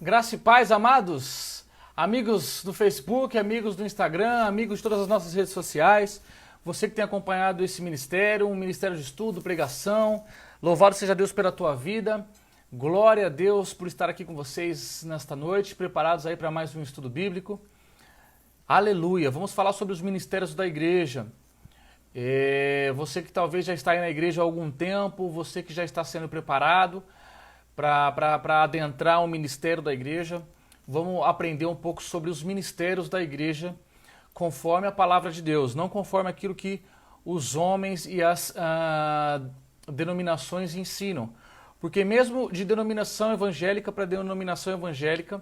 Graça e paz, amados, amigos do Facebook, amigos do Instagram, amigos de todas as nossas redes sociais, você que tem acompanhado esse ministério, um ministério de estudo, pregação, louvado seja Deus pela tua vida, glória a Deus por estar aqui com vocês nesta noite, preparados aí para mais um estudo bíblico. Aleluia, vamos falar sobre os ministérios da igreja. Você que talvez já está aí na igreja há algum tempo, você que já está sendo preparado para adentrar o ministério da igreja, vamos aprender um pouco sobre os ministérios da igreja conforme a palavra de Deus, não conforme aquilo que os homens e as denominações ensinam. Porque mesmo de denominação evangélica para denominação evangélica,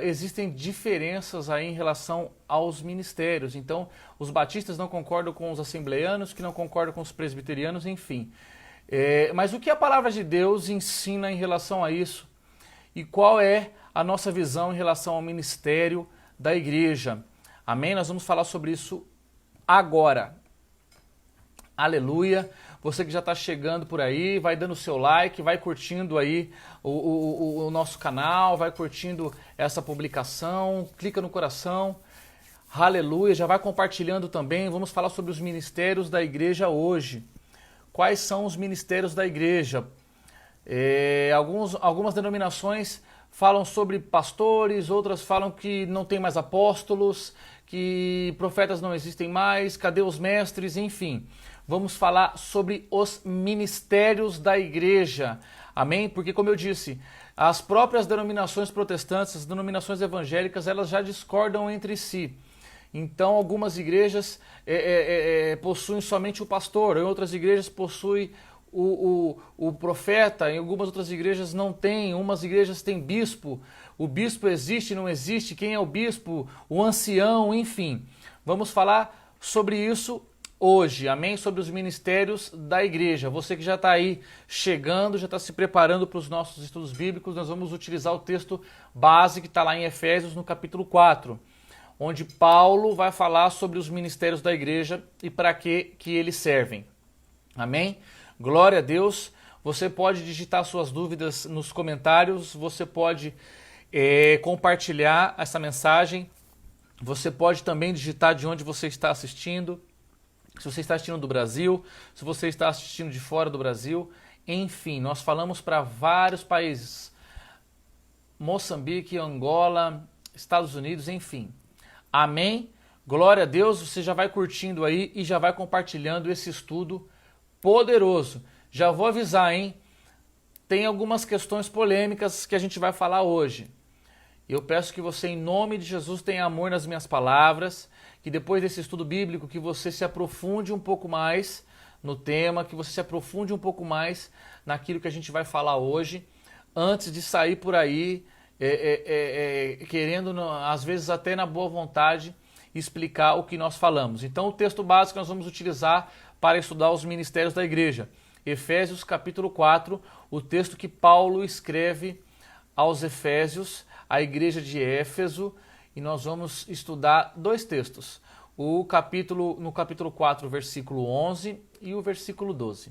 existem diferenças aí em relação aos ministérios. Então, os batistas não concordam com os assembleanos, que não concordam com os presbiterianos, enfim. Mas o que a palavra de Deus ensina em relação a isso? E qual é a nossa visão em relação ao ministério da igreja? Amém? Nós vamos falar sobre isso agora. Aleluia! Você que já está chegando por aí, vai dando o seu like, vai curtindo aí o nosso canal, vai curtindo essa publicação, clica no coração. Aleluia! Já vai compartilhando também. Vamos falar sobre os ministérios da igreja hoje. Quais são os ministérios da igreja? Algumas denominações falam sobre pastores, outras falam que não tem mais apóstolos, que profetas não existem mais, cadê os mestres, enfim. Vamos falar sobre os ministérios da igreja, amém? Porque, como eu disse, as próprias denominações protestantes, as denominações evangélicas, elas já discordam entre si. Então, algumas igrejas possuem somente o pastor, em outras igrejas possuem o profeta, em algumas outras igrejas não tem, umas igrejas têm bispo, o bispo existe, não existe, quem é o bispo, o ancião, enfim. Vamos falar sobre isso hoje, amém? Sobre os ministérios da igreja. Você que já está aí chegando, já está se preparando para os nossos estudos bíblicos, nós vamos utilizar o texto base que está lá em Efésios, no capítulo 4. Onde Paulo vai falar sobre os ministérios da igreja e para que eles servem. Amém? Glória a Deus. Você pode digitar suas dúvidas nos comentários, você pode compartilhar essa mensagem, você pode também digitar de onde você está assistindo, se você está assistindo do Brasil, se você está assistindo de fora do Brasil, enfim, nós falamos para vários países, Moçambique, Angola, Estados Unidos, enfim. Amém? Glória a Deus, você já vai curtindo aí e já vai compartilhando esse estudo poderoso. Já vou avisar, hein? Tem algumas questões polêmicas que a gente vai falar hoje. Eu peço que você, em nome de Jesus, tenha amor nas minhas palavras, que depois desse estudo bíblico, que você se aprofunde um pouco mais no tema, que você se aprofunde um pouco mais naquilo que a gente vai falar hoje, antes de sair por aí querendo, às vezes até na boa vontade, explicar o que nós falamos. Então o texto básico que nós vamos utilizar para estudar os ministérios da igreja. Efésios capítulo 4, o texto que Paulo escreve aos Efésios, à igreja de Éfeso, e nós vamos estudar dois textos. No capítulo 4, versículo 11 e o versículo 12.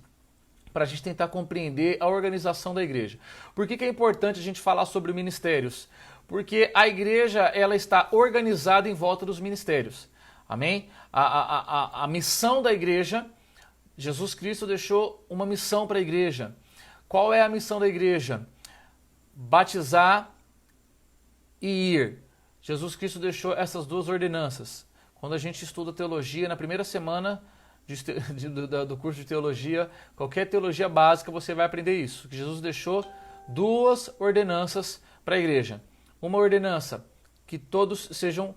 Para a gente tentar compreender a organização da igreja. Por que é importante a gente falar sobre ministérios? Porque a igreja ela está organizada em volta dos ministérios. Amém? A missão da igreja, Jesus Cristo deixou uma missão para a igreja. Qual é a missão da igreja? Batizar e ir. Jesus Cristo deixou essas duas ordenanças. Quando a gente estuda teologia, na primeira semana do curso de teologia, qualquer teologia básica, você vai aprender isso, que Jesus deixou duas ordenanças para a igreja. Uma ordenança, que todos sejam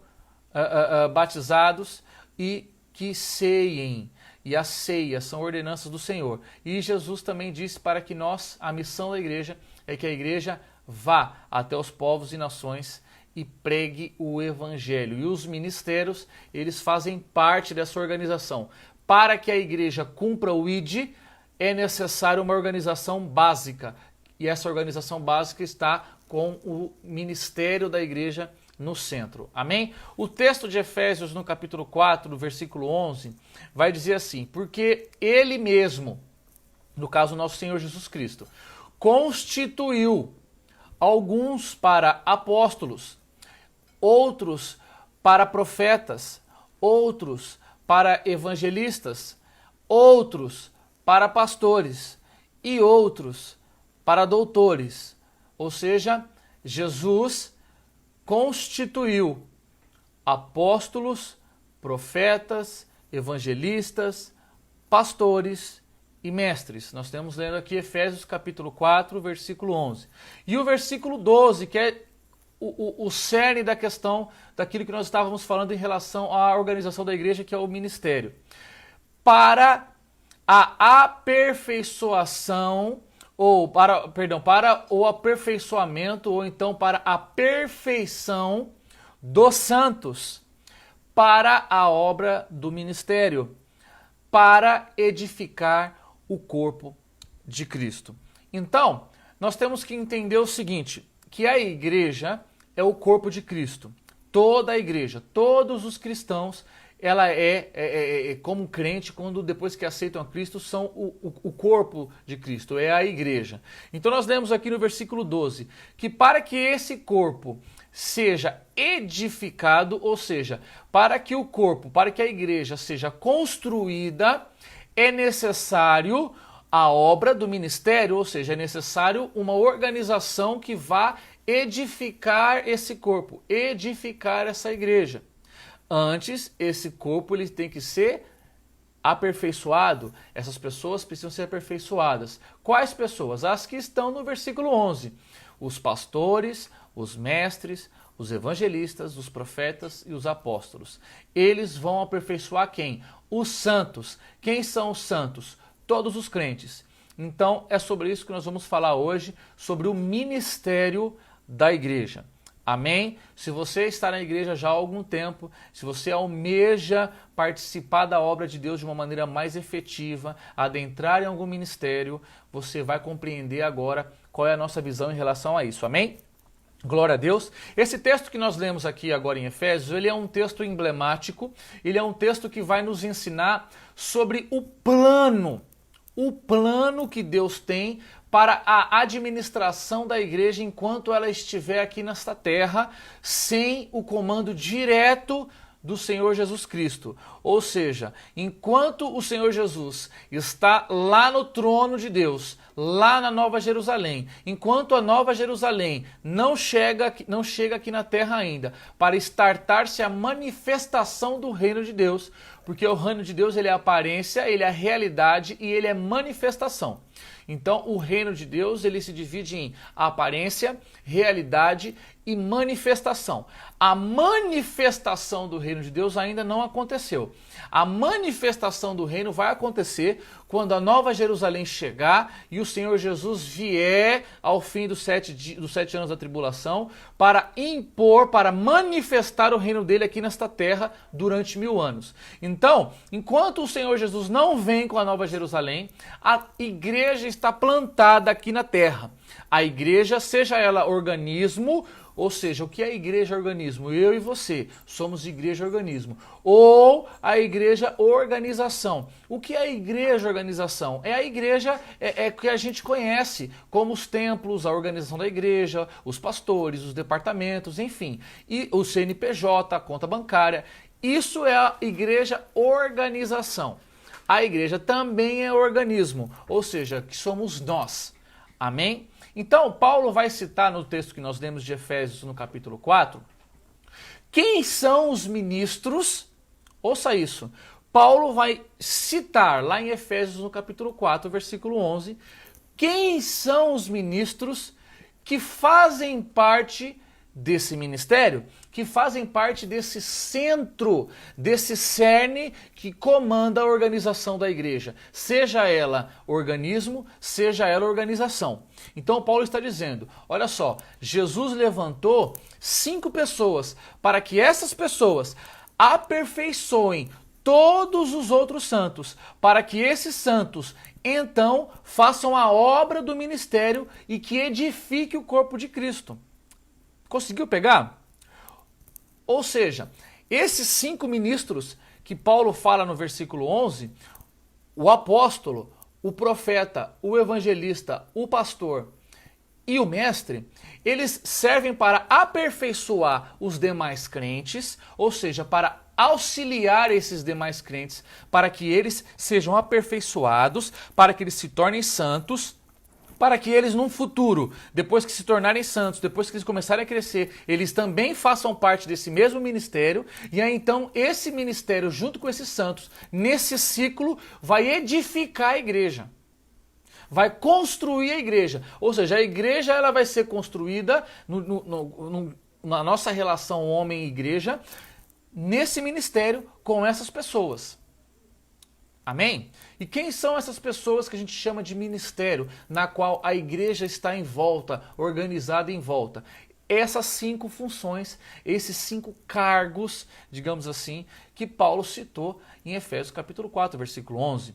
batizados e que ceiem. E a ceia são ordenanças do Senhor. E Jesus também disse para que a missão da igreja é que a igreja vá até os povos e nações e pregue o evangelho. E os ministérios, eles fazem parte dessa organização. Para que a igreja cumpra o ID, é necessária uma organização básica. E essa organização básica está com o ministério da igreja no centro. Amém? O texto de Efésios, no capítulo 4, no versículo 11, vai dizer assim: porque ele mesmo, no caso nosso Senhor Jesus Cristo, constituiu alguns para apóstolos, outros para profetas, outros para evangelistas, outros para pastores e outros para doutores. Ou seja, Jesus constituiu apóstolos, profetas, evangelistas, pastores e mestres. Nós estamos lendo aqui Efésios capítulo 4, versículo 11. E o versículo 12, que é o cerne da questão daquilo que nós estávamos falando em relação à organização da igreja, que é o ministério. Para a aperfeiçoação, para o aperfeiçoamento, ou então para a perfeição dos santos, para a obra do ministério, para edificar o corpo de Cristo. Então, nós temos que entender o seguinte, que a igreja é o corpo de Cristo. Toda a igreja, todos os cristãos, ela como crente, quando depois que aceitam a Cristo, são o corpo de Cristo, é a igreja. Então nós lemos aqui no versículo 12, que para que esse corpo seja edificado, ou seja, para que a igreja seja construída, é necessário a obra do ministério, ou seja, é necessário uma organização que vá edificar esse corpo, edificar essa igreja. Antes, esse corpo ele tem que ser aperfeiçoado, essas pessoas precisam ser aperfeiçoadas. Quais pessoas? As que estão no versículo 11. Os pastores, os mestres, os evangelistas, os profetas e os apóstolos. Eles vão aperfeiçoar quem? Os santos. Quem são os santos? Todos os crentes. Então, é sobre isso que nós vamos falar hoje, sobre o ministério da igreja. Amém? Se você está na igreja já há algum tempo, se você almeja participar da obra de Deus de uma maneira mais efetiva, adentrar em algum ministério, você vai compreender agora qual é a nossa visão em relação a isso. Amém? Glória a Deus. Esse texto que nós lemos aqui agora em Efésios, ele é um texto emblemático, ele é um texto que vai nos ensinar sobre o plano que Deus tem para a administração da igreja enquanto ela estiver aqui nesta terra, sem o comando direto do Senhor Jesus Cristo. Ou seja, enquanto o Senhor Jesus está lá no trono de Deus, lá na Nova Jerusalém, enquanto a Nova Jerusalém não chega aqui na terra ainda, para estartar-se a manifestação do reino de Deus, porque o reino de Deus ele é aparência, ele é realidade e ele é manifestação. Então, o reino de Deus ele se divide em aparência, realidade e manifestação. A manifestação do reino de Deus ainda não aconteceu. A manifestação do reino vai acontecer quando a Nova Jerusalém chegar e o Senhor Jesus vier ao fim dos 7 anos da tribulação para impor, para manifestar o reino dele aqui nesta terra durante 1000 anos. Então, enquanto o Senhor Jesus não vem com a Nova Jerusalém, a igreja está plantada aqui na terra. A igreja, seja ela organismo, ou seja, o que é a igreja organismo? Eu e você somos igreja organismo. Ou a igreja organização. O que é a igreja organização? É a igreja que a gente conhece, como os templos, a organização da igreja, os pastores, os departamentos, enfim. E o CNPJ, a conta bancária. Isso é a igreja organização. A igreja também é organismo, ou seja, que somos nós. Amém? Então, Paulo vai citar no texto que nós lemos de Efésios, no capítulo 4, quem são os ministros. Ouça isso. Paulo vai citar lá em Efésios, no capítulo 4, versículo 11, quem são os ministros que fazem parte desse ministério, que fazem parte desse centro, desse cerne que comanda a organização da igreja, seja ela organismo, seja ela organização. Então Paulo está dizendo, olha só, Jesus levantou 5 pessoas para que essas pessoas aperfeiçoem todos os outros santos, para que esses santos então façam a obra do ministério e que edifique o corpo de Cristo. Conseguiu pegar? Ou seja, esses 5 ministros que Paulo fala no versículo 11, o apóstolo, o profeta, o evangelista, o pastor e o mestre, eles servem para aperfeiçoar os demais crentes, ou seja, para auxiliar esses demais crentes, para que eles sejam aperfeiçoados, para que eles se tornem santos, para que eles num futuro, depois que se tornarem santos, depois que eles começarem a crescer, eles também façam parte desse mesmo ministério, e aí então esse ministério junto com esses santos, nesse ciclo, vai edificar a igreja. Vai construir a igreja. Ou seja, a igreja ela vai ser construída na nossa relação homem e igreja, nesse ministério com essas pessoas. Amém? E quem são essas pessoas que a gente chama de ministério, na qual a igreja está em volta, organizada em volta? Essas 5 funções, esses 5 cargos, digamos assim, que Paulo citou em Efésios capítulo 4, versículo 11.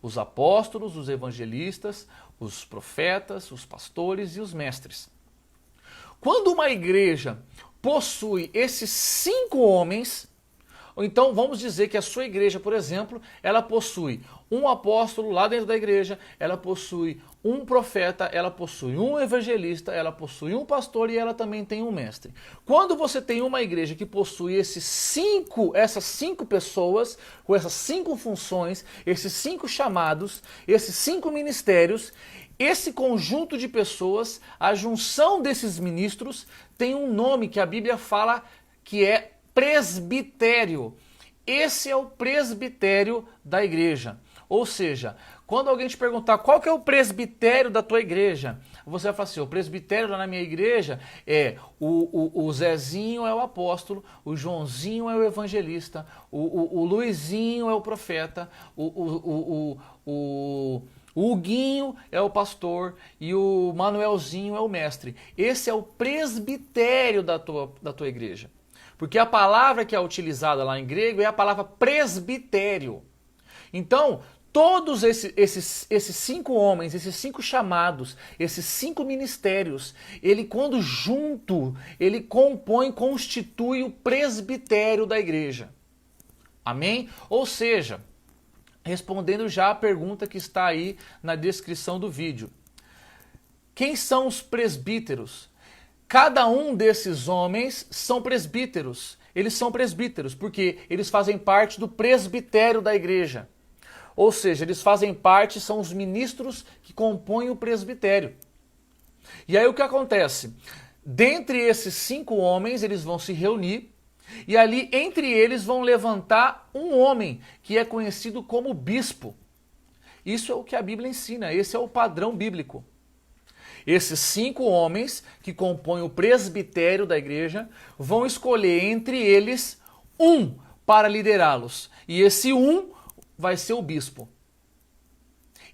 Os apóstolos, os evangelistas, os profetas, os pastores e os mestres. Quando uma igreja possui esses 5 homens, ou então vamos dizer que a sua igreja, por exemplo, ela possui um apóstolo lá dentro da igreja, ela possui um profeta, ela possui um evangelista, ela possui um pastor e ela também tem um mestre. Quando você tem uma igreja que possui essas 5 pessoas, com essas 5 funções, esses 5 chamados, esses 5 ministérios, esse conjunto de pessoas, a junção desses ministros, tem um nome que a Bíblia fala que é presbitério. Esse é o presbitério da igreja. Ou seja, quando alguém te perguntar qual que é o presbitério da tua igreja, você vai falar assim, o presbitério lá na minha igreja é o Zezinho é o apóstolo, o Joãozinho é o evangelista, o Luizinho é o profeta, o Huguinho é o pastor e o Manuelzinho é o mestre. Esse é o presbitério da tua igreja. Porque a palavra que é utilizada lá em grego é a palavra presbitério. Então, todos esses 5 homens, esses 5 chamados, esses 5 ministérios, ele quando junto, ele constitui o presbitério da igreja. Amém? Ou seja, respondendo já a pergunta que está aí na descrição do vídeo. Quem são os presbíteros? Cada um desses homens são presbíteros. Eles são presbíteros porque eles fazem parte do presbitério da igreja. Ou seja, eles fazem parte, são os ministros que compõem o presbitério. E aí o que acontece? Dentre esses 5 homens, eles vão se reunir e ali entre eles vão levantar um homem que é conhecido como bispo. Isso é o que a Bíblia ensina, esse é o padrão bíblico. Esses 5 homens que compõem o presbitério da igreja vão escolher entre eles um para liderá-los. E esse um vai ser o bispo.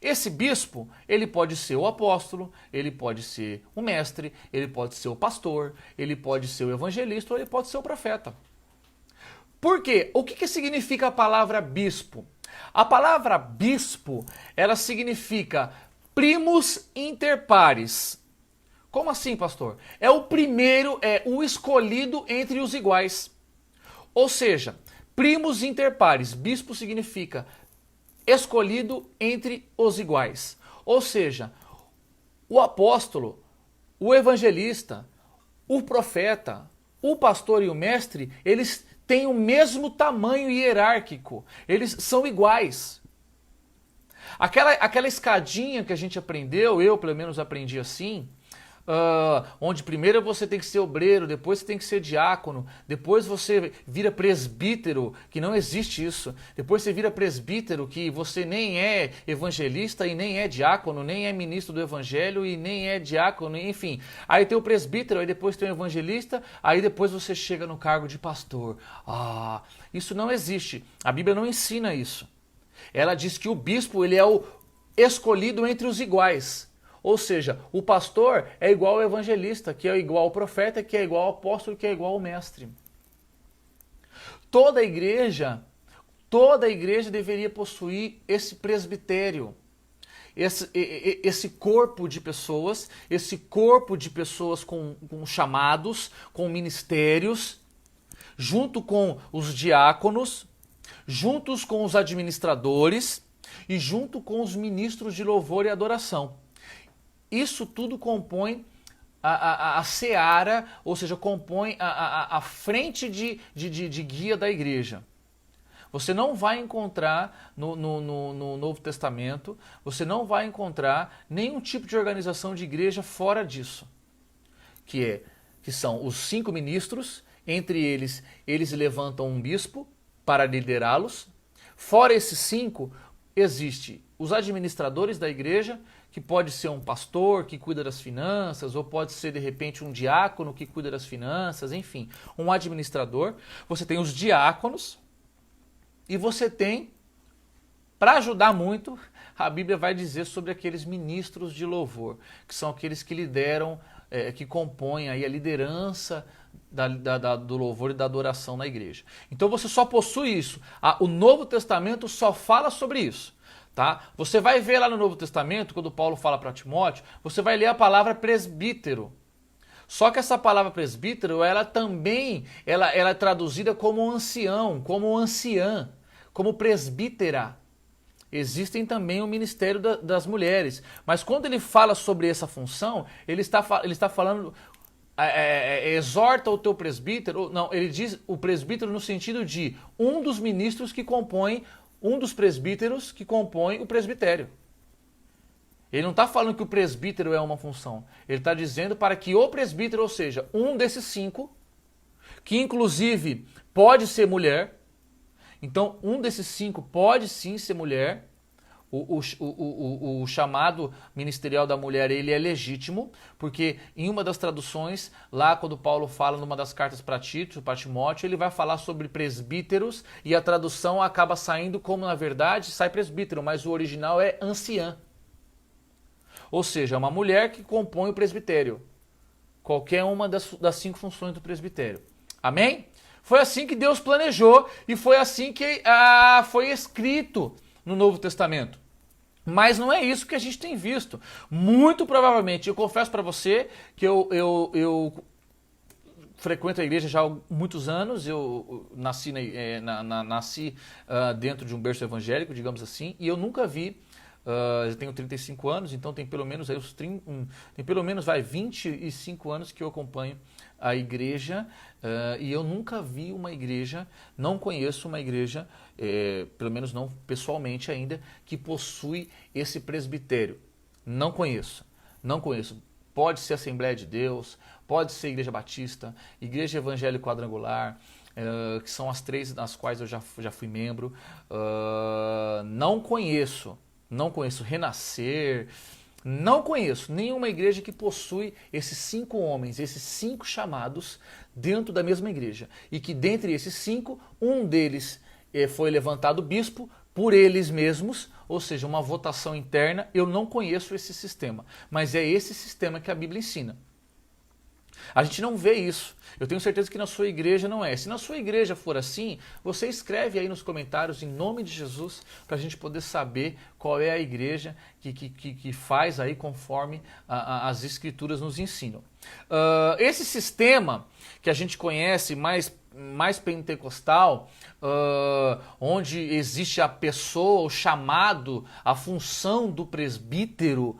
Esse bispo, ele pode ser o apóstolo, ele pode ser o mestre, ele pode ser o pastor, ele pode ser o evangelista ou ele pode ser o profeta. Por quê? O que significa a palavra bispo? A palavra bispo, ela significa primus inter pares. Como assim, pastor? É o primeiro, é o escolhido entre os iguais. Ou seja, primus inter pares, bispo significa escolhido entre os iguais. Ou seja, o apóstolo, o evangelista, o profeta, o pastor e o mestre, eles têm o mesmo tamanho hierárquico. Eles são iguais. Aquela escadinha que a gente aprendeu, eu pelo menos aprendi assim, onde primeiro você tem que ser obreiro, depois você tem que ser diácono, depois você vira presbítero, que não existe isso, depois você vira presbítero, que você nem é evangelista e nem é diácono, nem é ministro do evangelho e nem é diácono, enfim. Aí tem o presbítero, aí depois tem o evangelista, aí depois você chega no cargo de pastor. Isso não existe, a Bíblia não ensina isso. Ela diz que o bispo ele é o escolhido entre os iguais. Ou seja, o pastor é igual ao evangelista, que é igual ao profeta, que é igual ao apóstolo, que é igual ao mestre. Toda a igreja deveria possuir esse presbitério, esse corpo de pessoas com chamados, com ministérios, junto com os diáconos, juntos com os administradores e junto com os ministros de louvor e adoração. isso tudo compõe a seara, ou seja, compõe a frente de guia da igreja. Você não vai encontrar no Novo Testamento, você não vai encontrar nenhum tipo de organização de igreja fora disso. Que são os 5 ministros, entre eles levantam um bispo para liderá-los. Fora esses 5, existe os administradores da igreja, que pode ser um pastor que cuida das finanças, ou pode ser de repente um diácono que cuida das finanças, enfim, um administrador. Você tem os diáconos e você tem, para ajudar muito, a Bíblia vai dizer sobre aqueles ministros de louvor, que são aqueles que lideram, que compõem aí a liderança do louvor e da adoração na igreja. Então você só possui isso. O Novo Testamento só fala sobre isso. Tá? Você vai ver lá no Novo Testamento, quando Paulo fala para Timóteo, você vai ler a palavra presbítero. Só que essa palavra presbítero, ela também ela é traduzida como ancião, como anciã, como presbítera. Existem também o ministério das mulheres. Mas quando ele fala sobre essa função, ele está falando, exorta o teu presbítero, não, ele diz o presbítero no sentido de um dos ministros que compõem, um dos presbíteros que compõe o presbitério. Ele não está falando que o presbítero é uma função. Ele está dizendo para que o presbítero, ou seja, um desses 5, que inclusive pode ser mulher, então um desses 5 pode sim ser mulher. O chamado ministerial da mulher, ele é legítimo, porque em uma das traduções, lá quando Paulo fala numa das cartas para Timóteo, ele vai falar sobre presbíteros e a tradução acaba saindo como, na verdade, sai presbítero, mas o original é anciã. Ou seja, é uma mulher que compõe o presbitério. Qualquer uma das 5 funções do presbitério. Amém? Foi assim que Deus planejou e foi assim que foi escrito no Novo Testamento. Mas não é isso que a gente tem visto. Muito provavelmente, eu confesso para você que eu frequento a igreja já há muitos anos, eu nasci, nasci dentro de um berço evangélico, digamos assim, e eu nunca vi, eu tenho 35 anos, então tem pelo menos, tem pelo menos 25 anos que eu acompanho a igreja, e eu nunca vi uma igreja, não conheço uma igreja, pelo menos não pessoalmente ainda, que possui esse presbitério. Não conheço. Pode ser Assembleia de Deus, pode ser Igreja Batista, Igreja Evangélica Quadrangular, que são as 3 das quais eu já fui membro. Não conheço Renascer. Não conheço nenhuma igreja que possui esses 5 homens, esses 5 chamados dentro da mesma igreja. E que dentre esses 5, um deles foi levantado bispo por eles mesmos, ou seja, uma votação interna. Eu não conheço esse sistema, mas é esse sistema que a Bíblia ensina. A gente não vê isso. Eu tenho certeza que na sua igreja não é. Se na sua igreja for assim, você escreve aí nos comentários em nome de Jesus para a gente poder saber qual é a igreja que faz aí conforme as escrituras nos ensinam. Esse sistema que a gente conhece mais pentecostal, onde existe a pessoa, o chamado, a função do presbítero,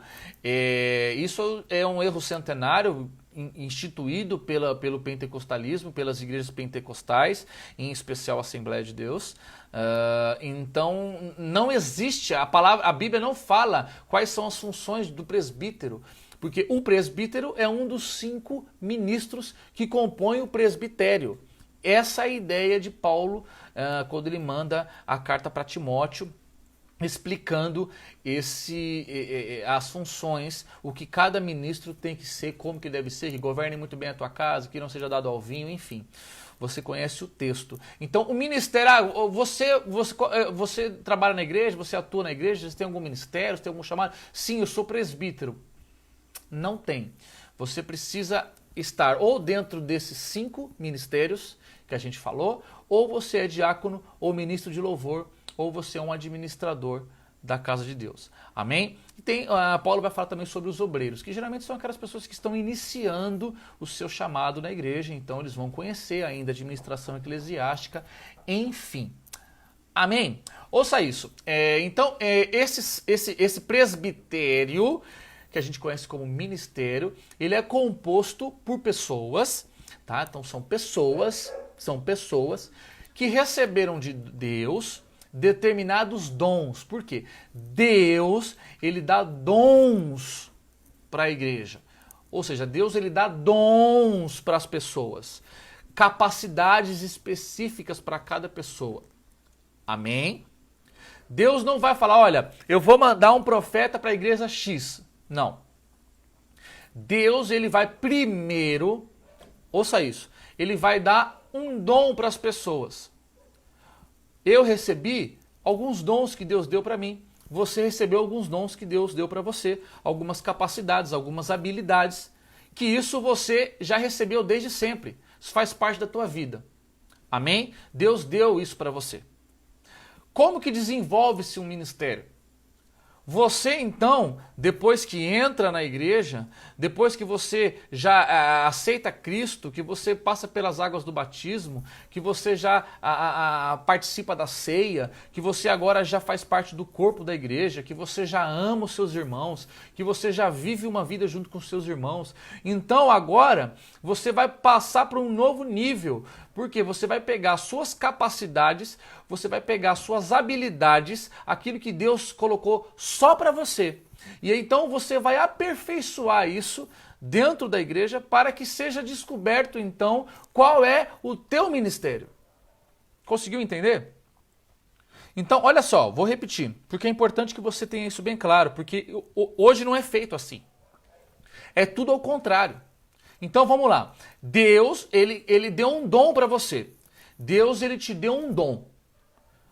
isso é um erro centenário instituído pelo pentecostalismo, pelas igrejas pentecostais, em especial a Assembleia de Deus. Então não existe, a Bíblia não fala quais são as funções do presbítero, porque o presbítero é um dos 5 ministros que compõem o presbitério. Essa é a ideia de Paulo quando ele manda a carta para Timóteo, explicando as funções, o que cada ministro tem que ser, como que deve ser, que governe muito bem a tua casa, que não seja dado ao vinho, enfim. Você conhece o texto. Então, o ministério, você trabalha na igreja, você atua na igreja, você tem algum ministério, você tem algum chamado? Sim, eu sou presbítero. Não tem. Você precisa estar ou dentro desses 5 ministérios que a gente falou, ou você é diácono ou ministro de louvor, ou você é um administrador da casa de Deus. Amém? E Paulo vai falar também sobre os obreiros, que geralmente são aquelas pessoas que estão iniciando o seu chamado na igreja, então eles vão conhecer ainda a administração eclesiástica, enfim. Amém? Ouça isso. Esse presbitério que a gente conhece como ministério, ele é composto por pessoas, tá? Então são pessoas que receberam de Deus determinados dons. Por quê? Deus, ele dá dons para a igreja. Ou seja, Deus ele dá dons para as pessoas, capacidades específicas para cada pessoa. Amém? Deus não vai falar, olha, eu vou mandar um profeta para a igreja X. Não. Deus ele vai primeiro, ouça isso, ele vai dar um dom para as pessoas. Eu recebi alguns dons que Deus deu para mim. Você recebeu alguns dons que Deus deu para você, algumas capacidades, algumas habilidades, que isso você já recebeu desde sempre. Isso faz parte da tua vida. Amém? Deus deu isso para você. Como que desenvolve-se um ministério? Você então, depois que entra na igreja, depois que você já aceita Cristo, que você passa pelas águas do batismo, que você já participa da ceia, que você agora já faz parte do corpo da igreja, que você já ama os seus irmãos, que você já vive uma vida junto com os seus irmãos. Então agora você vai passar para um novo nível, porque você vai pegar suas capacidades, você vai pegar suas habilidades, aquilo que Deus colocou só para você. E então você vai aperfeiçoar isso dentro da igreja para que seja descoberto então qual é o teu ministério. Conseguiu entender? Então, olha só, vou repetir, porque é importante que você tenha isso bem claro, porque hoje não é feito assim. É tudo ao contrário. Então vamos lá. Deus, ele deu um dom para você. Deus, ele te deu um dom.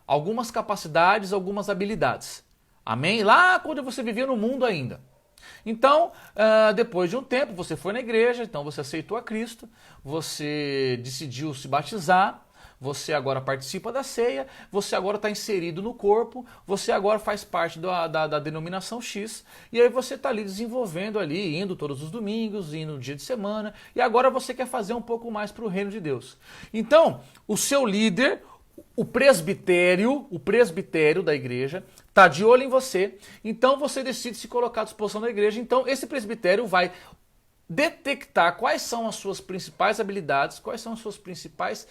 Algumas capacidades, algumas habilidades. Amém? Lá quando você vivia no mundo ainda. Então, depois de um tempo, você foi na igreja, então você aceitou a Cristo, você decidiu se batizar, você agora participa da ceia, você agora está inserido no corpo, você agora faz parte da denominação X, e aí você está ali desenvolvendo ali, indo todos os domingos, indo no dia de semana, e agora você quer fazer um pouco mais para o reino de Deus. Então, o seu líder, o presbitério da igreja, está de olho em você, então você decide se colocar à disposição da igreja, então esse presbitério vai detectar quais são as suas principais habilidades, quais são as suas principais,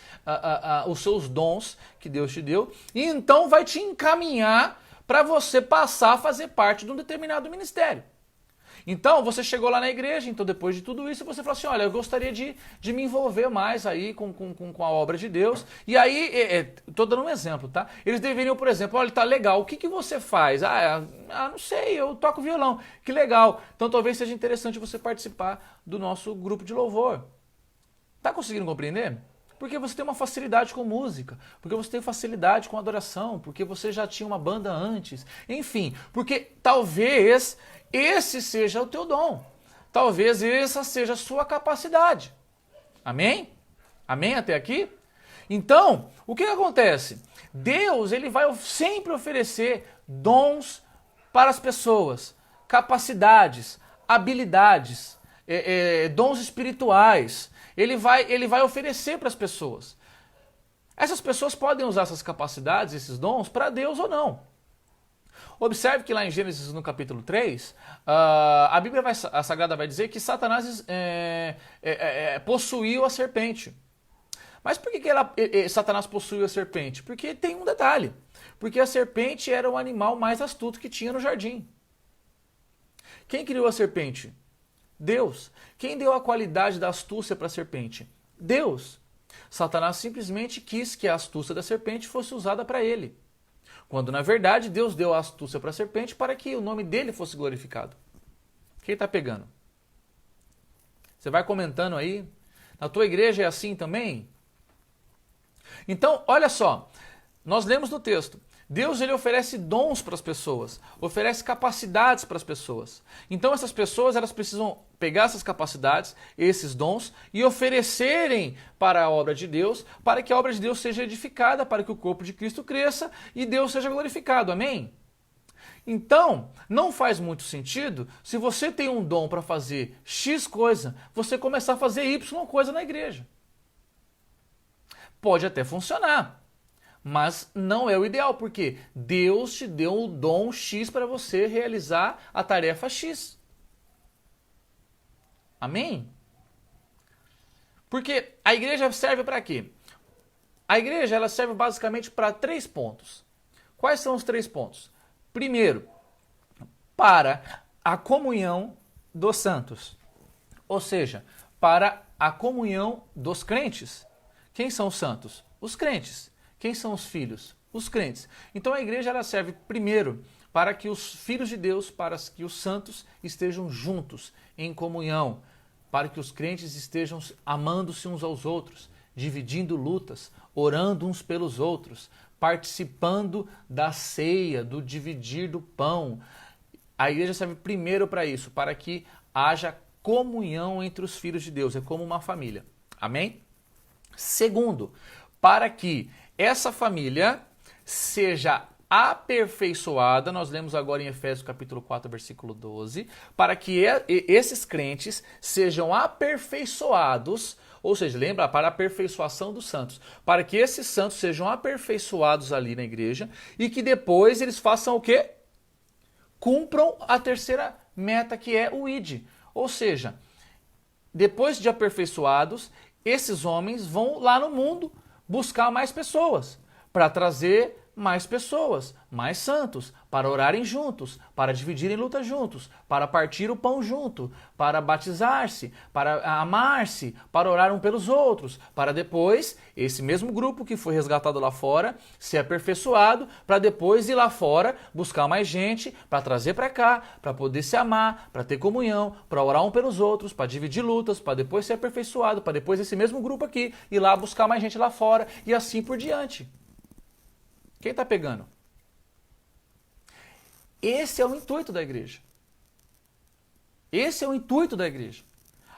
os seus dons que Deus te deu, e então vai te encaminhar para você passar a fazer parte de um determinado ministério. Então, você chegou lá na igreja, então depois de tudo isso, você falou assim, olha, eu gostaria de me envolver mais aí com a obra de Deus. E aí, estou dando um exemplo, tá? Eles deveriam, por exemplo, olha, tá legal, o que você faz? Não sei, eu toco violão, que legal. Então talvez seja interessante você participar do nosso grupo de louvor. Tá conseguindo compreender? Porque você tem uma facilidade com música, porque você tem facilidade com adoração, porque você já tinha uma banda antes, enfim, porque talvez esse seja o teu dom, talvez essa seja a sua capacidade. Amém? Amém até aqui? Então, o que acontece? Deus, ele vai sempre oferecer dons para as pessoas, capacidades, habilidades, dons espirituais. Ele vai oferecer para as pessoas. Essas pessoas podem usar essas capacidades, esses dons, para Deus ou não. Observe que lá em Gênesis, no capítulo 3, a Bíblia a Sagrada vai dizer que Satanás possuiu a serpente. Mas por que Satanás possuiu a serpente? Porque tem um detalhe. Porque a serpente era o animal mais astuto que tinha no jardim. Quem criou a serpente? Deus. Quem deu a qualidade da astúcia para a serpente? Deus. Satanás simplesmente quis que a astúcia da serpente fosse usada para ele. Quando, na verdade, Deus deu a astúcia para a serpente para que o nome dele fosse glorificado. Quem está pegando? Você vai comentando aí? Na tua igreja é assim também? Então, olha só. Nós lemos no texto. Deus, ele oferece dons para as pessoas, oferece capacidades para as pessoas. Então essas pessoas, elas precisam pegar essas capacidades, esses dons, e oferecerem para a obra de Deus, para que a obra de Deus seja edificada, para que o corpo de Cristo cresça e Deus seja glorificado. Amém? Então, não faz muito sentido, se você tem um dom para fazer X coisa, você começar a fazer Y coisa na igreja. Pode até funcionar. Mas não é o ideal, porque Deus te deu o dom X para você realizar a tarefa X. Amém? Porque a igreja serve para quê? A igreja ela serve basicamente para 3 pontos. Quais são os 3 pontos? Primeiro, para a comunhão dos santos. Ou seja, para a comunhão dos crentes. Quem são os santos? Os crentes. Quem são os filhos? Os crentes. Então a igreja ela serve primeiro para que os filhos de Deus, para que os santos estejam juntos, em comunhão, para que os crentes estejam amando-se uns aos outros, dividindo lutas, orando uns pelos outros, participando da ceia, do dividir do pão. A igreja serve primeiro para isso, para que haja comunhão entre os filhos de Deus, é como uma família. Amém? Segundo, para que essa família seja aperfeiçoada, nós lemos agora em Efésios capítulo 4, versículo 12, para que esses crentes sejam aperfeiçoados, ou seja, lembra, para a aperfeiçoação dos santos, para que esses santos sejam aperfeiçoados ali na igreja e que depois eles façam o quê? Cumpram a terceira meta, que é o ID. Ou seja, depois de aperfeiçoados, esses homens vão lá no mundo buscar mais pessoas, para trazer mais pessoas, mais santos, para orarem juntos, para dividirem luta juntos, para partir o pão junto, para batizar-se, para amar-se, para orar um pelos outros, para depois, esse mesmo grupo que foi resgatado lá fora, ser aperfeiçoado, para depois ir lá fora, buscar mais gente, para trazer para cá, para poder se amar, para ter comunhão, para orar um pelos outros, para dividir lutas, para depois ser aperfeiçoado, para depois esse mesmo grupo aqui ir lá buscar mais gente lá fora e assim por diante. Quem está pegando? Esse é o intuito da igreja. Esse é o intuito da igreja.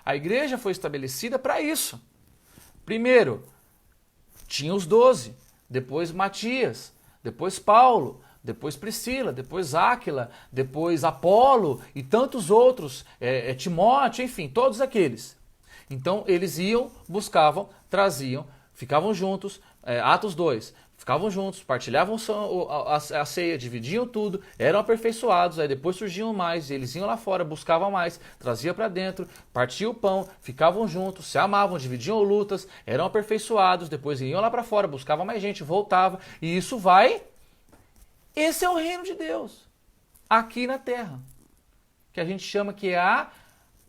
A igreja foi estabelecida para isso. Primeiro, tinha os 12, depois Matias, depois Paulo, depois Priscila, depois Áquila, depois Apolo e tantos outros, Timóteo, enfim, todos aqueles. Então eles iam, buscavam, traziam, ficavam juntos, Atos 2, ficavam juntos, partilhavam a ceia, dividiam tudo, eram aperfeiçoados, aí depois surgiam mais, eles iam lá fora, buscavam mais, traziam para dentro, partiam o pão, ficavam juntos, se amavam, dividiam lutas, eram aperfeiçoados, depois iam lá para fora, buscavam mais gente, voltava, e isso vai... Esse é o reino de Deus, aqui na terra, que a gente chama que é a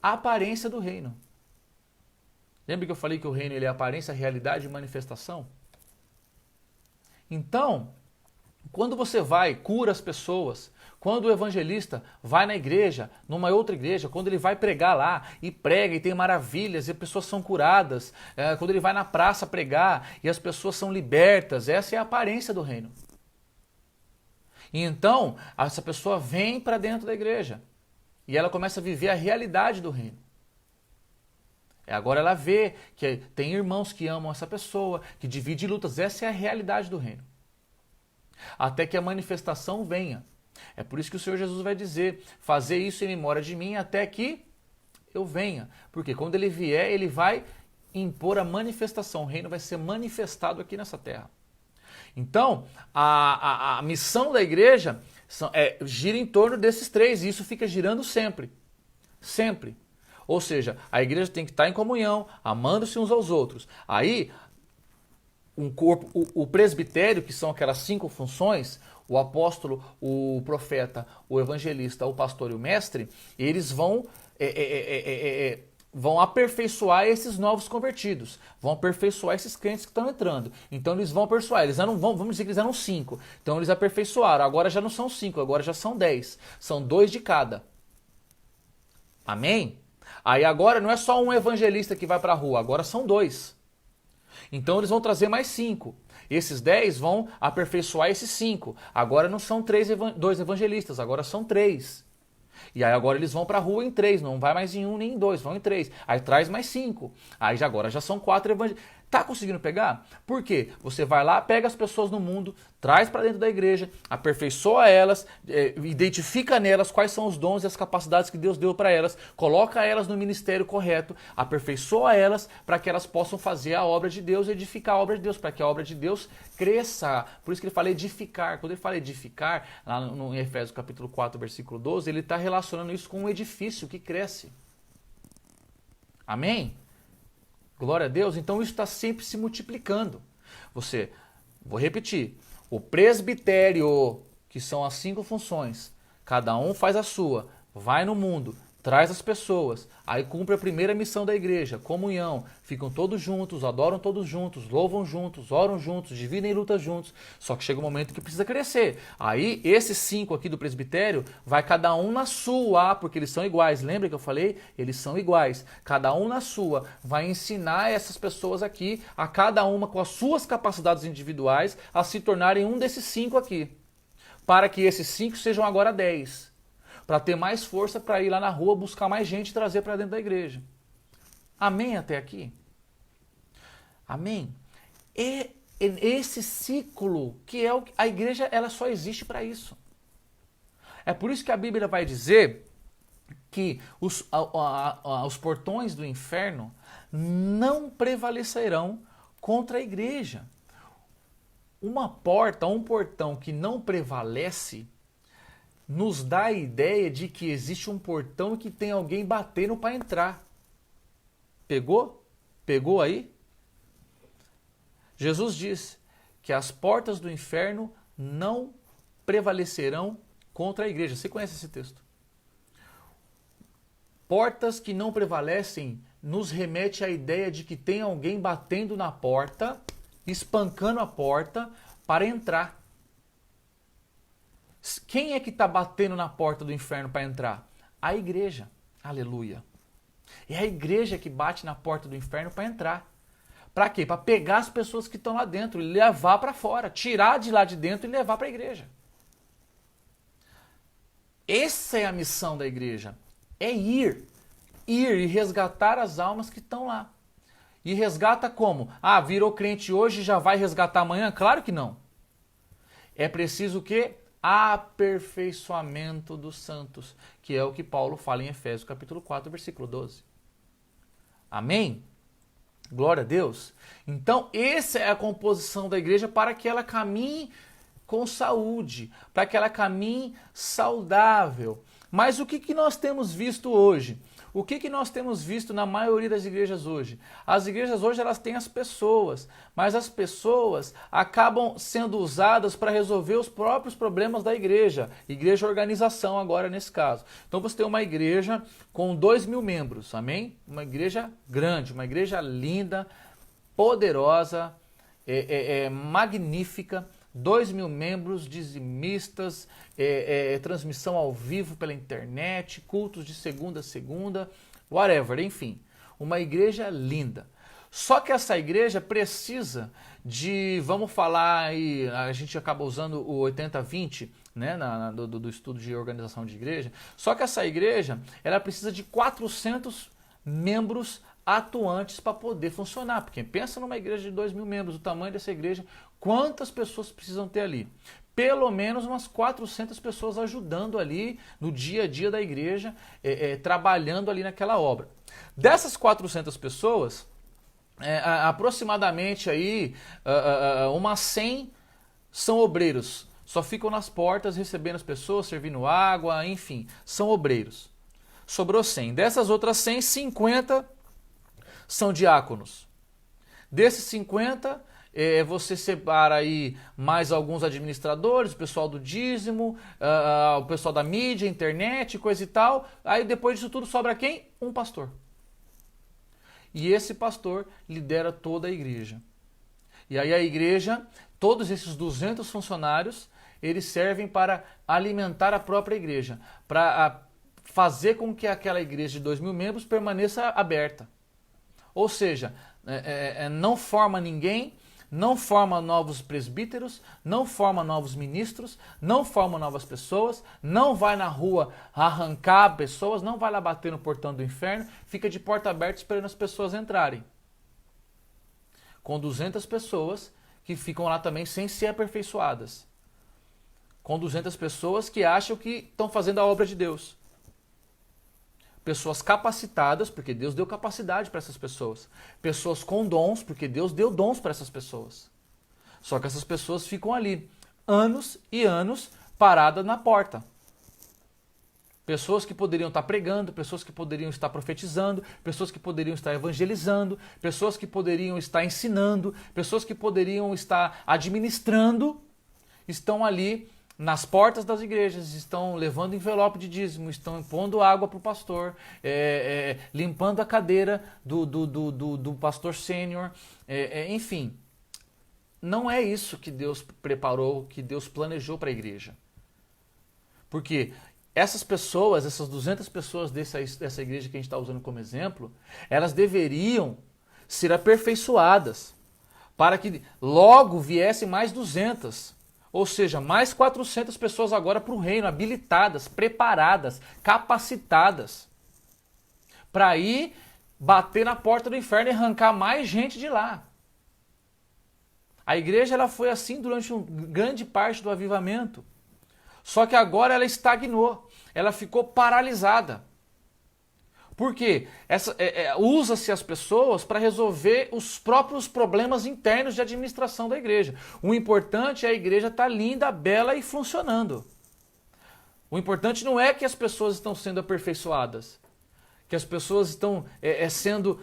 aparência do reino. Lembra que eu falei que o reino ele é aparência, realidade e manifestação? Então, quando você vai, cura as pessoas, quando o evangelista vai na igreja, numa outra igreja, quando ele vai pregar lá e prega e tem maravilhas e as pessoas são curadas, quando ele vai na praça pregar e as pessoas são libertas, essa é a aparência do reino. E então, essa pessoa vem para dentro da igreja e ela começa a viver a realidade do reino. Agora ela vê que tem irmãos que amam essa pessoa, que dividem lutas. Essa é a realidade do reino. Até que a manifestação venha. É por isso que o Senhor Jesus vai dizer, fazer isso em memória de mim até que eu venha. Porque quando ele vier, ele vai impor a manifestação. O reino vai ser manifestado aqui nessa terra. Então, a missão da igreja gira em torno desses 3. E isso fica girando sempre. Sempre. Ou seja, a igreja tem que estar em comunhão, amando-se uns aos outros. Aí, um corpo, o presbitério, que são aquelas 5 funções, o apóstolo, o profeta, o evangelista, o pastor e o mestre, eles vão aperfeiçoar esses novos convertidos, vão aperfeiçoar esses crentes que estão entrando. Então eles vão aperfeiçoar, vamos dizer que eles eram 5. Então eles aperfeiçoaram, agora já não são 5, agora já são 10. São 2 de cada. Amém? Aí agora não é só um evangelista que vai para a rua, agora são 2. Então eles vão trazer mais 5. Esses 10 vão aperfeiçoar esses 5. Agora não são 2 evangelistas, agora são 3. E aí agora eles vão para a rua em 3, não vai mais em 1 nem em 2, vão em 3. Aí traz mais 5. Aí agora já são 4 evangelistas. Tá conseguindo pegar? Por quê? Você vai lá, pega as pessoas no mundo, traz para dentro da igreja, aperfeiçoa elas, identifica nelas quais são os dons e as capacidades que Deus deu para elas, coloca elas no ministério correto, aperfeiçoa elas para que elas possam fazer a obra de Deus, edificar a obra de Deus, para que a obra de Deus cresça. Por isso que ele fala edificar. Quando ele fala edificar, lá no Efésios capítulo 4, versículo 12, ele está relacionando isso com um edifício que cresce. Amém? Glória a Deus. Então isso está sempre se multiplicando. Vou repetir, o presbitério, que são as 5 funções, cada um faz a sua, vai no mundo, traz as pessoas, aí cumpre a primeira missão da igreja, comunhão, ficam todos juntos, adoram todos juntos, louvam juntos, oram juntos, dividem lutas juntos, só que chega um momento que precisa crescer. Aí esses 5 aqui do presbitério, vai cada um na sua, porque eles são iguais, lembra que eu falei? Eles são iguais, cada um na sua, vai ensinar essas pessoas aqui, a cada uma com as suas capacidades individuais, a se tornarem um desses 5 aqui, para que esses 5 sejam agora 10. Para ter mais força para ir lá na rua buscar mais gente e trazer para dentro da igreja. Amém até aqui? Amém? E esse ciclo, que é a igreja, ela só existe para isso. É por isso que a Bíblia vai dizer que os portões do inferno não prevalecerão contra a igreja. Uma porta, um portão que não prevalece, nos dá a ideia de que existe um portão e que tem alguém batendo para entrar. Pegou? Pegou aí? Jesus diz que as portas do inferno não prevalecerão contra a igreja. Você conhece esse texto? Portas que não prevalecem nos remete à ideia de que tem alguém batendo na porta, espancando a porta para entrar. Quem é que está batendo na porta do inferno para entrar? A igreja. Aleluia. É a igreja que bate na porta do inferno para entrar. Para quê? Para pegar as pessoas que estão lá dentro e levar para fora. Tirar de lá de dentro e levar para a igreja. Essa é a missão da igreja. É ir. Ir e resgatar as almas que estão lá. E resgata como? Ah, virou crente hoje e já vai resgatar amanhã? Claro que não. É preciso o quê? Aperfeiçoamento dos santos, que é o que Paulo fala em Efésios capítulo 4, versículo 12. Amém? Glória a Deus. Então, essa é a composição da igreja para que ela caminhe com saúde, para que ela caminhe saudável. Mas o que nós temos visto hoje? O que nós temos visto na maioria das igrejas hoje? As igrejas hoje elas têm as pessoas, mas as pessoas acabam sendo usadas para resolver os próprios problemas da igreja. Igreja organização agora nesse caso. Então você tem uma igreja com 2.000 membros, amém? Uma igreja grande, uma igreja linda, poderosa, magnífica. 2.000 membros, dizimistas, transmissão ao vivo pela internet, cultos de segunda a segunda, whatever, enfim. Uma igreja linda. Só que essa igreja precisa de, vamos falar aí, a gente acaba usando o 80-20, né, do estudo de organização de igreja. Só que essa igreja, ela precisa de 400 membros atuantes para poder funcionar. Porque pensa numa igreja de 2.000 membros, o tamanho dessa igreja, quantas pessoas precisam ter ali? Pelo menos umas 400 pessoas ajudando ali no dia a dia da igreja, trabalhando ali naquela obra. Dessas 400 pessoas, aproximadamente aí, umas 100 são obreiros. Só ficam nas portas recebendo as pessoas, servindo água, enfim, são obreiros. Sobrou 100. Dessas outras 100, 50 são diáconos. Desses 50, você separa aí mais alguns administradores, o pessoal do dízimo, o pessoal da mídia, internet, coisa e tal. Aí depois disso tudo sobra quem? Um pastor. E esse pastor lidera toda a igreja. E aí a igreja, todos esses 200 funcionários, eles servem para alimentar a própria igreja, para fazer com que aquela igreja de 2.000 membros permaneça aberta. Ou seja, não forma ninguém, não forma novos presbíteros, não forma novos ministros, não forma novas pessoas, não vai na rua arrancar pessoas, não vai lá bater no portão do inferno, fica de porta aberta esperando as pessoas entrarem. Com 200 pessoas que ficam lá também sem ser aperfeiçoadas. Com 200 pessoas que acham que estão fazendo a obra de Deus. Pessoas capacitadas, porque Deus deu capacidade para essas pessoas. Pessoas com dons, porque Deus deu dons para essas pessoas. Só que essas pessoas ficam ali, anos e anos, paradas na porta. Pessoas que poderiam estar pregando, pessoas que poderiam estar profetizando, pessoas que poderiam estar evangelizando, pessoas que poderiam estar ensinando, pessoas que poderiam estar administrando, estão ali nas portas das igrejas, estão levando envelope de dízimo, estão pondo água para o pastor, limpando a cadeira do pastor sênior, enfim. Não é isso que Deus preparou, que Deus planejou para a igreja. Porque essas pessoas, essas 200 pessoas dessa igreja que a gente está usando como exemplo, elas deveriam ser aperfeiçoadas para que logo viessem mais 200. Ou seja, mais 400 pessoas agora para o reino, habilitadas, preparadas, capacitadas, para ir bater na porta do inferno e arrancar mais gente de lá. A igreja ela foi assim durante grande parte do avivamento. Só que agora ela estagnou, ela ficou paralisada. Por quê? Usa-se as pessoas para resolver os próprios problemas internos de administração da igreja. O importante é a igreja estar linda, bela e funcionando. O importante não é que as pessoas estão sendo aperfeiçoadas, que as pessoas estão sendo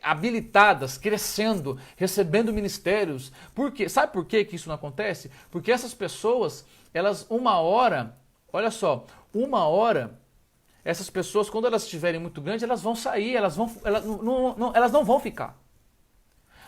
habilitadas, crescendo, recebendo ministérios. Por quê? Sabe por quê que isso não acontece? Porque essas pessoas, elas olha só, essas pessoas, quando elas estiverem muito grandes, elas vão sair, elas não vão ficar.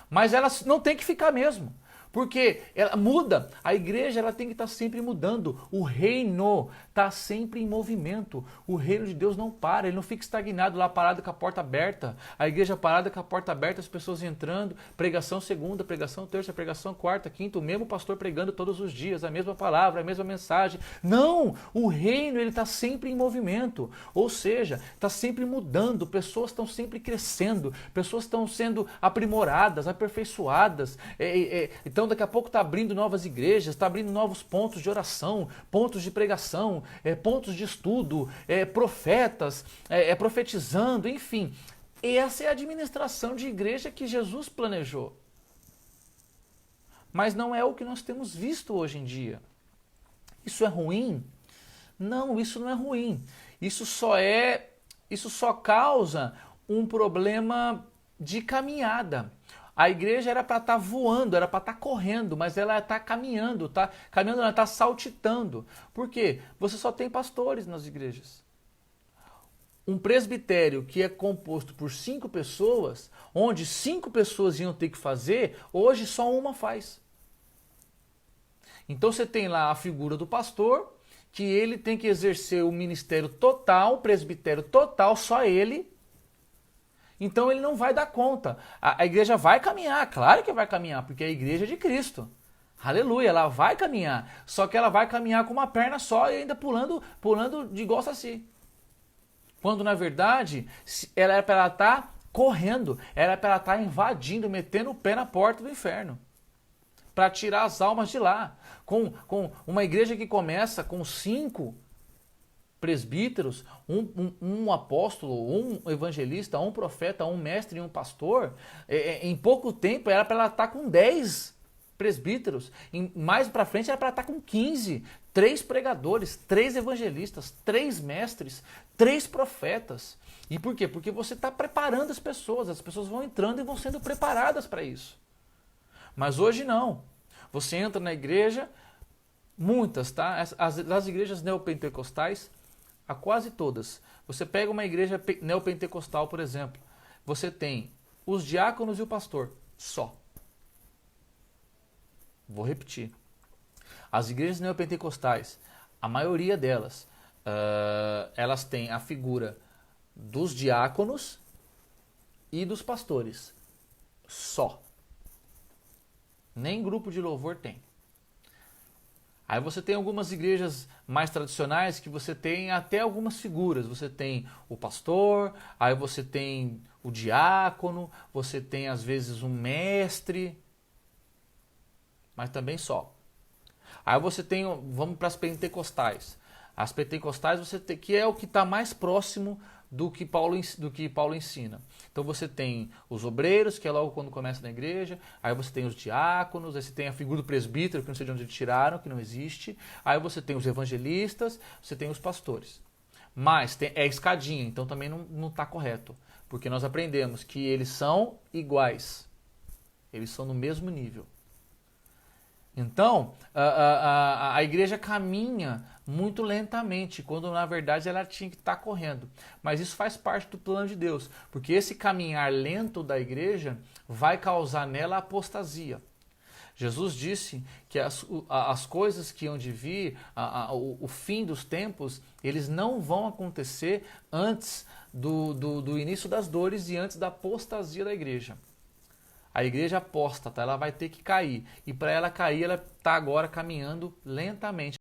Mas elas não têm que ficar mesmo. Porque ela muda, a igreja ela tem que estar sempre mudando, o reino está sempre em movimento, o reino de Deus não para, ele não fica estagnado lá parado com a porta aberta, a igreja parada com a porta aberta, as pessoas entrando, pregação segunda, pregação terça, pregação quarta, quinta, o mesmo pastor pregando todos os dias, a mesma palavra, a mesma mensagem. Não, o reino ele está sempre em movimento, ou seja, está sempre mudando, pessoas estão sempre crescendo, pessoas estão sendo aprimoradas, aperfeiçoadas, então daqui a pouco está abrindo novas igrejas, está abrindo novos pontos de oração, pontos de pregação, pontos de estudo, profetas, profetizando, enfim. Essa é a administração de igreja que Jesus planejou. Mas não é o que nós temos visto hoje em dia. Isso é ruim? Não, isso não é ruim. Isso só causa um problema de caminhada. A igreja era para estar voando, era para estar correndo, mas ela está caminhando, ela está saltitando. Por quê? Você só tem pastores nas igrejas. Um presbitério que é composto por 5 pessoas, onde 5 pessoas iam ter que fazer, hoje só uma faz. Então você tem lá a figura do pastor, que ele tem que exercer o ministério total, o presbitério total, só ele. Então ele não vai dar conta. A igreja vai caminhar, claro que vai caminhar, porque é a igreja de Cristo. Aleluia, ela vai caminhar. Só que ela vai caminhar com uma perna só e ainda pulando de igual saci. Quando na verdade ela era para ela estar correndo, era para ela estar invadindo, metendo o pé na porta do inferno. Para tirar as almas de lá. Com uma igreja que começa com 5 presbíteros, um apóstolo, um evangelista, um profeta, um mestre e um pastor, em pouco tempo era para ela estar com 10 presbíteros, mais para frente era para estar com 15, 3 pregadores, 3 evangelistas, 3 mestres, 3 profetas. E por quê? Porque você está preparando as pessoas vão entrando e vão sendo preparadas para isso. Mas hoje não. Você entra na igreja, muitas, tá? As igrejas neopentecostais, a quase todas. Você pega uma igreja neopentecostal, por exemplo, você tem os diáconos e o pastor, só. Vou repetir. As igrejas neopentecostais, a maioria delas, elas têm a figura dos diáconos e dos pastores, só. Nem grupo de louvor tem. Aí você tem algumas igrejas mais tradicionais que você tem até algumas figuras. Você tem o pastor, aí você tem o diácono, você tem às vezes um mestre, mas também só. Aí você tem, vamos para as pentecostais. As pentecostais você tem, que é o que está mais próximo do que Paulo ensina. Então você tem os obreiros, que é logo quando começa na igreja, aí você tem os diáconos, aí você tem a figura do presbítero, que não sei de onde tiraram, que não existe, aí você tem os evangelistas, você tem os pastores. Mas é escadinha, então também não está correto, porque nós aprendemos que eles são iguais, eles são no mesmo nível. Então, a igreja caminha muito lentamente, quando na verdade ela tinha que estar correndo. Mas isso faz parte do plano de Deus, porque esse caminhar lento da igreja vai causar nela apostasia. Jesus disse que as coisas que hão de vir, o fim dos tempos, eles não vão acontecer antes do início das dores e antes da apostasia da igreja. A igreja apóstata, ela vai ter que cair. E para ela cair, ela está agora caminhando lentamente.